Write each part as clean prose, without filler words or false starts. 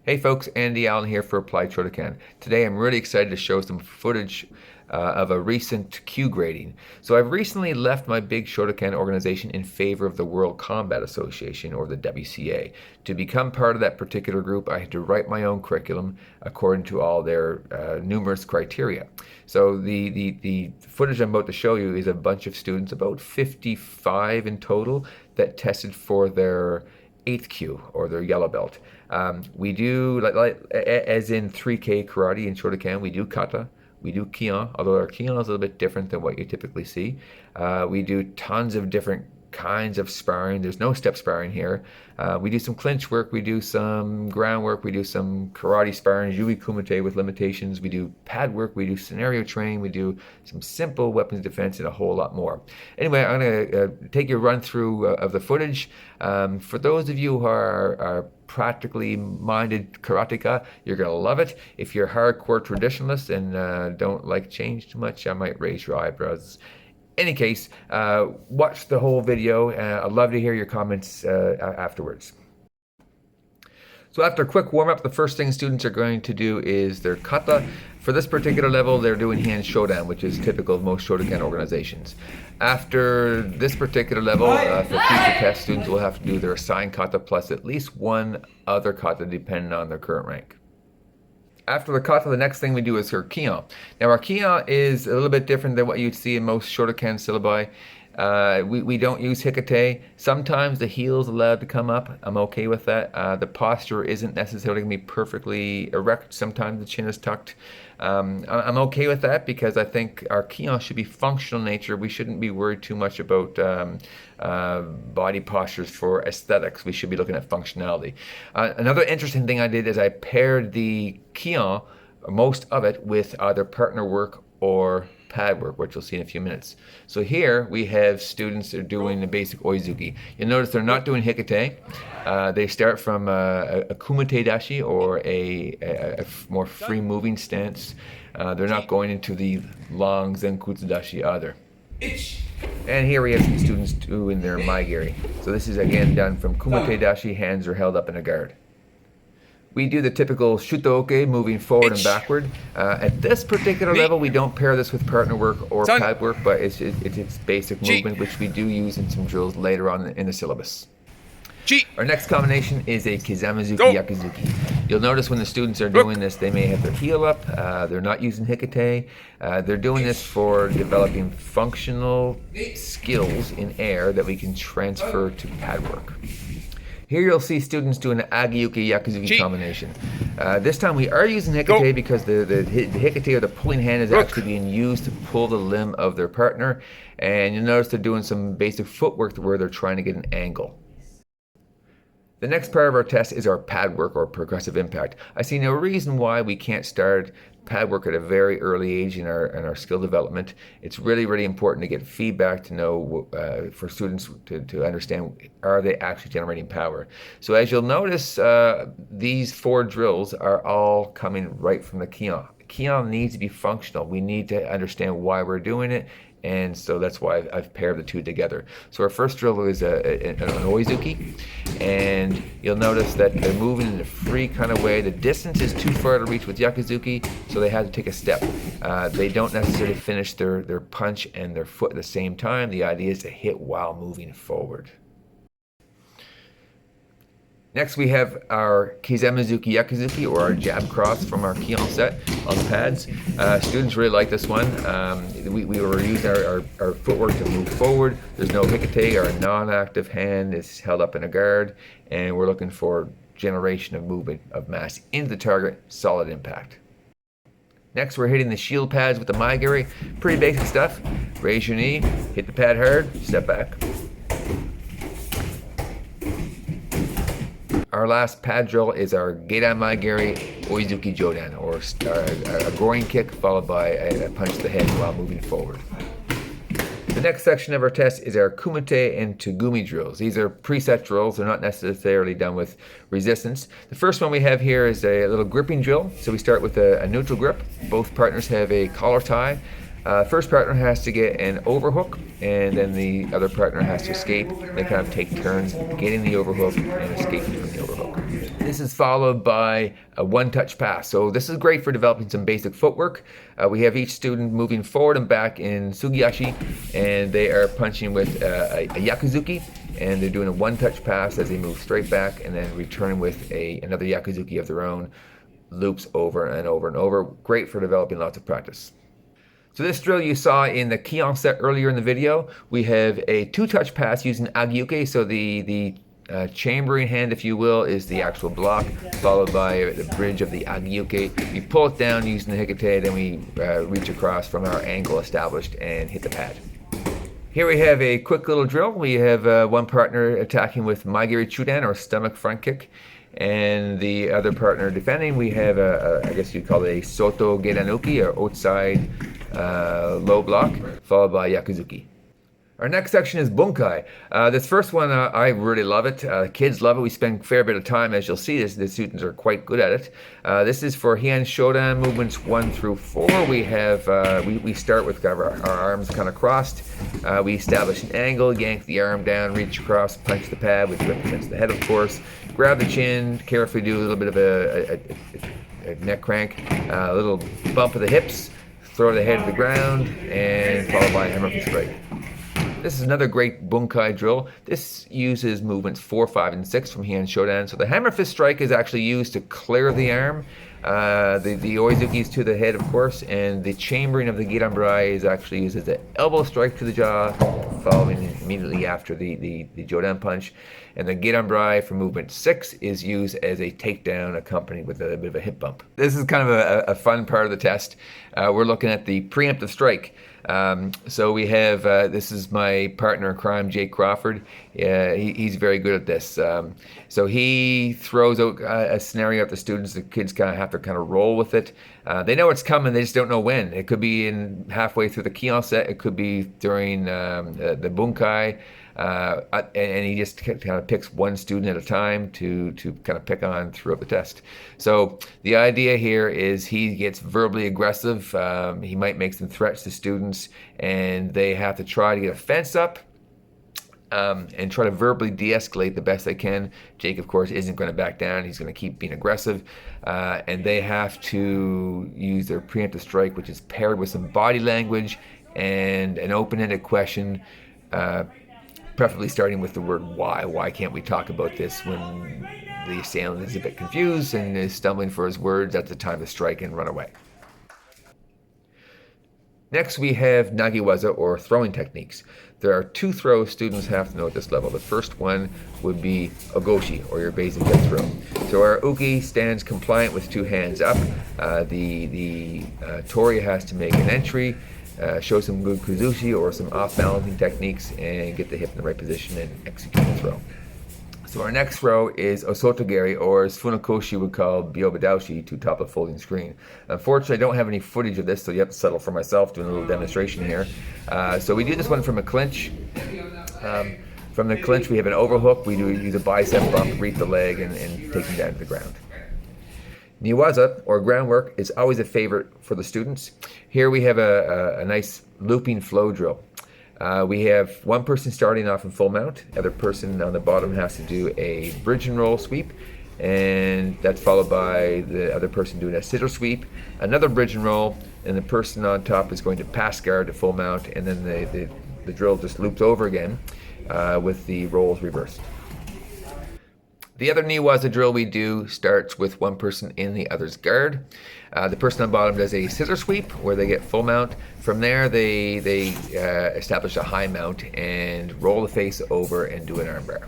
Hey folks, Andy Allen here for Applied Shotokan. Today I'm really excited to show some footage of a recent Kyu grading. So I've recently left my big Shotokan organization in favor of the World Combat Association, or the WCA. To become part of that particular group, I had to write my own curriculum according to all their numerous criteria. So the footage I'm about to show you is a bunch of students, about 55 in total, that tested for their 8th Kyu, or their yellow belt. We do, as in 3K karate and Shotokan, we do Kata, we do Kihon, although our Kihon is a little bit different than what you typically see. We do tons of different kinds of sparring. There's no step sparring here. We do some clinch work, we do some ground work, we do some karate sparring, Yui Kumite with limitations, we do pad work, we do scenario training, we do some simple weapons defense, and a whole lot more. Anyway, I'm going to take you a run through of the footage. For those of you who are practically minded karateka, you're going to love it. If you're hardcore traditionalist and don't like change too much, I might raise your eyebrows. Any case, watch the whole video. I'd love to hear your comments afterwards. So after a quick warm-up, the first thing students are going to do is their kata. For this particular level, they're doing hand shodan, which is typical of most Shotokan organizations. After this particular level, for future test, students will have to do their assigned kata plus at least one other kata depending on their current rank. After the kata, the next thing we do is our Kihon. Now our Kihon is a little bit different than what you'd see in most Shotokan syllabi. We don't use hikate. Sometimes the heel's allowed to come up. I'm okay with that. The posture isn't necessarily going to be perfectly erect. Sometimes the chin is tucked. I'm okay with that because I think our Kihon should be functional in nature. We shouldn't be worried too much about body postures for aesthetics. We should be looking at functionality. Another interesting thing I did is I paired the Kihon, most of it, with either partner work or pad work, which you'll see in a few minutes. So here we have students that are doing the basic oizuki. You'll notice they're not doing hikate. They start from a kumite dashi, or a more free moving stance. They're not going into the long zenkutsu dashi either. And here we have some students doing their maigiri. So this is again done from kumite dashi, hands are held up in a guard. We do the typical shutoke, moving forward and backward. At this particular level, we don't pair this with partner work or pad work, but it's basic movement, which we do use in some drills later on in the syllabus. Our next combination is a Kizamizuki Yakizuki. You'll notice when the students are doing this, they may have their heel up. They're not using hikate. They're doing this for developing functional skills in air that we can transfer to pad work. Here you'll see students doing an Agiyuki Yakizuki combination. This time we are using hikate because the hikate, or the pulling hand, is actually being used to pull the limb of their partner. And you'll notice they're doing some basic footwork where they're trying to get an angle. The next part of our test is our pad work, or progressive impact. I see no reason why we can't start pad work at a very early age in our skill development. It's really, really important to get feedback to know, for students to understand, are they actually generating power. So as you'll notice, these 4 drills are all coming right from the Kihon. Kihon needs to be functional. We need to understand why we're doing it. And so that's why I've paired the two together. So our first drill is an oizuki, and you'll notice that they're moving in a free kind of way. The distance is too far to reach with yakizuki, so they had to take a step. They don't necessarily finish their punch and their foot at the same time. The idea is to hit while moving forward. Next we have our Kizamizuki Yakizuki, or our jab cross from our Kihon set on the pads. Students really like this one. We were using our footwork to move forward. There's no hikate. Our non-active hand is held up in a guard, and we're looking for generation of movement of mass into the target, solid impact. Next we're hitting the shield pads with the maigiri. Pretty basic stuff. Raise your knee, hit the pad hard, step back. Our last pad drill is our Geidan Maigiri Oizuki Jodan, or a groin kick followed by a punch to the head while moving forward. The next section of our test is our Kumite and Tegumi drills. These are preset drills. They're not necessarily done with resistance. The first one we have here is a little gripping drill. So we start with a neutral grip. Both partners have a collar tie. First partner has to get an overhook, and then the other partner has to escape. They kind of take turns getting the overhook and escaping from the overhook. This is followed by a one-touch pass. So this is great for developing some basic footwork. We have each student moving forward and back in sugiyashi, and they are punching with a yakuzuki, and they're doing a one-touch pass as they move straight back and then return with another yakuzuki of their own, loops over and over and over. Great for developing lots of practice. So this drill you saw in the Kihon set earlier in the video, we have a two-touch pass using agyuke. So the chambering hand, if you will, is the actual block, followed by the bridge of the agyuke. We pull it down using the hikite, then we reach across from our angle established and hit the pad. Here we have a quick little drill. We have one partner attacking with maigiri chudan, or stomach front kick, and the other partner defending. We have I guess you'd call it a soto gedanuki, or outside low block, followed by yakuzuki. Our next section is bunkai. This first one, I really love it. Kids love it. We spend a fair bit of time, as you'll see. The students are quite good at it. This is for Heian shodan movements 1 through 4. We have we start with our arms kind of crossed. We establish an angle, yank the arm down, reach across, punch the pad, which represents the head, of course. Grab the chin, carefully do a little bit of a neck crank, a little bump of the hips, throw the head to the ground, and followed by a hammer fist strike. This is another great bunkai drill. This uses movements 4, 5, and 6 from Heian shodan. So the hammer fist strike is actually used to clear the arm. The oizuki is to the head, of course, and the chambering of the giranburai is actually used as an elbow strike to the jaw, following immediately after the jodan punch. And the giranburai for movement 6 is used as a takedown accompanied with a bit of a hip bump. This is kind of a fun part of the test. We're looking at the preemptive strike. So we have, this is my partner in crime, Jake Crawford. He's very good at this. So he throws out a scenario at the students. The kids kind of have to kind of roll with it. They know it's coming, they just don't know when. It could be in halfway through the Kihon set. It could be during the Bunkai. And he just kind of picks one student at a time to kind of pick on throughout the test. So the idea here is he gets verbally aggressive. He might make some threats to students, and they have to try to get a fence up and try to verbally de-escalate the best they can. Jake, of course, isn't going to back down. He's going to keep being aggressive. And they have to use their preemptive strike, which is paired with some body language and an open-ended question, preferably starting with the word why. Why can't we talk about this? When the assailant is a bit confused and is stumbling for his words, that's the time to strike and run away. Next we have Newaza, or throwing techniques. There are 2 throws students have to know at this level. The first one would be ogoshi, or your basic death throw. So our uki stands compliant with 2 hands up. The tori has to make an entry, show some good kuzushi or some off-balancing techniques, and get the hip in the right position and execute the throw. So our next throw is osotogari, or as Funakoshi would call byobadaoshi, to top a folding screen. Unfortunately, I don't have any footage of this, so you have to settle for myself doing a little demonstration here. So we do this one from a clinch. From the clinch, we have an overhook. We use a bicep bump, reach the leg, and take them down to the ground. Newaza, or groundwork, is always a favorite for the students. Here we have a nice looping flow drill. We have one person starting off in full mount. The other person on the bottom has to do a bridge and roll sweep, and that's followed by the other person doing a scissor sweep, another bridge and roll, and the person on top is going to pass guard to full mount, and then the drill just loops over again with the rolls reversed. The other Newaza drill we do starts with one person in the other's guard. The person on bottom does a scissor sweep where they get full mount. From there, they establish a high mount and roll the face over and do an armbar.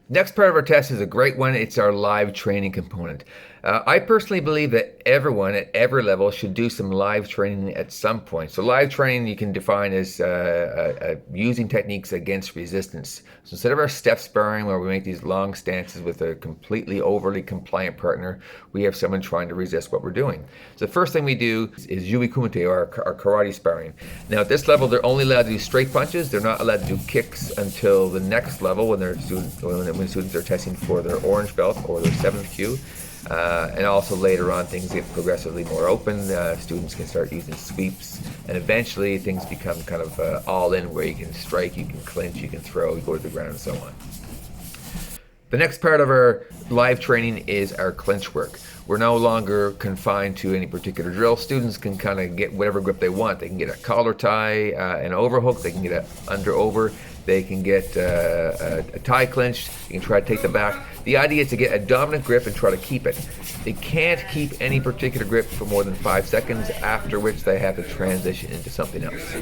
Next part of our test is a great one. It's our live training component. I personally believe that everyone at every level should do some live training at some point. So live training you can define as using techniques against resistance. So instead of our step sparring where we make these long stances with a completely overly compliant partner, we have someone trying to resist what we're doing. So the first thing we do is Yui Kumite, or our karate sparring. Now at this level, they're only allowed to do straight punches. They're not allowed to do kicks until the next level when students are testing for their orange belt or their 7th Kyu. And also later on, things get progressively more open. Students can start using sweeps, and eventually things become kind of all in, where you can strike, you can clinch, you can throw, you go to the ground, and so on. The next part of our live training is our clinch work. We're no longer confined to any particular drill. Students can kind of get whatever grip they want. They can get a collar tie, an overhook, they can get an under-over, they can get a tie clinch, you can try to take them back. The idea is to get a dominant grip and try to keep it. They can't keep any particular grip for more than 5 seconds, after which they have to transition into something else.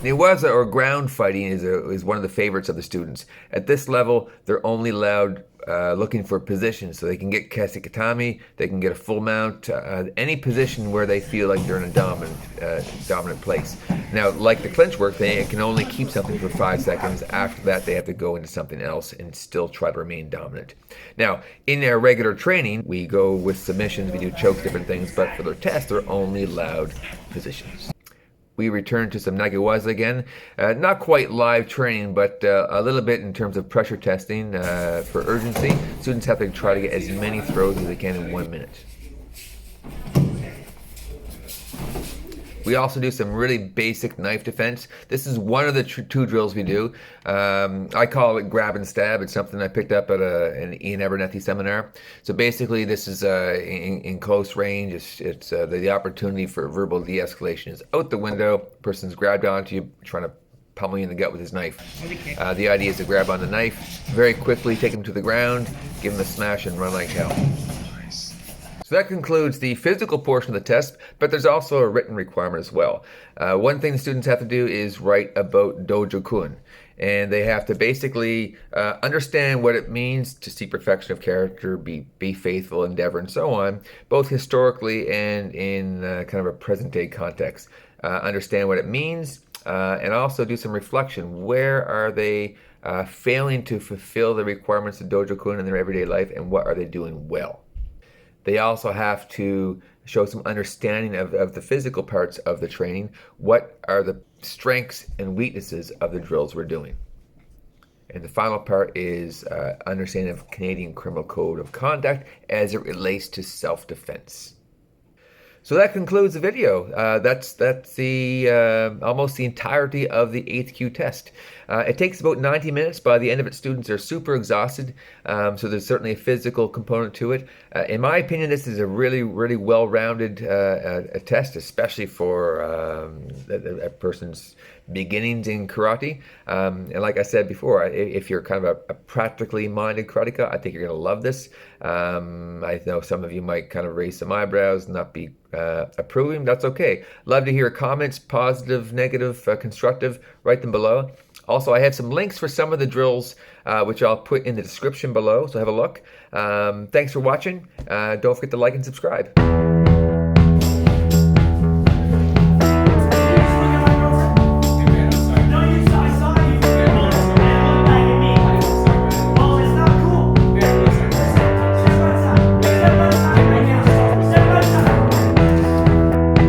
Newaza, or ground fighting, is one of the favorites of the students. At this level, they're only allowed looking for positions, so they can get kasekatami, they can get a full mount, any position where they feel like they're in a dominant place. Now, like the clinch work, they can only keep something for 5 seconds. After that, they have to go into something else and still try to remain dominant. Now, in their regular training, we go with submissions, we do chokes, different things, but for their test, they're only allowed positions. We return to some Newaza again. Not quite live training, but a little bit in terms of pressure testing for urgency. Students have to try to get as many throws as they can in 1 minute. We also do some really basic knife defense. This is one of the two drills we do. I call it grab and stab. It's something I picked up at an Iain Abernethy seminar. So basically, this is in close range. It's the opportunity for verbal de-escalation is out the window. Person's grabbed onto you, trying to pummel you in the gut with his knife. The idea is to grab on the knife, very quickly take him to the ground, give him a smash, and run like hell. So that concludes the physical portion of the test, but there's also a written requirement as well. One thing the students have to do is write about dojo-kun, and they have to basically understand what it means to seek perfection of character, be faithful, endeavor, and so on, both historically and in kind of a present-day context. Understand what it means, and also do some reflection. Where are they failing to fulfill the requirements of dojo-kun in their everyday life, and what are they doing well? They also have to show some understanding of the physical parts of the training. What are the strengths and weaknesses of the drills we're doing? And the final part is understanding of Canadian Criminal Code of Conduct as it relates to self-defense. So that concludes the video. That's the almost the entirety of the 8th Kyu test. It takes about 90 minutes. By the end of it, students are super exhausted, so there's certainly a physical component to it. In my opinion, this is a really, really well-rounded test, especially for a person's beginnings in karate. And like I said before, if you're kind of a practically minded karateka, I think you're going to love this. I know some of you might kind of raise some eyebrows, not be approving. That's okay. Love to hear comments, positive, negative, constructive. Write them below. Also, I have some links for some of the drills, which I'll put in the description below, so have a look. Thanks for watching. Don't forget to like and subscribe.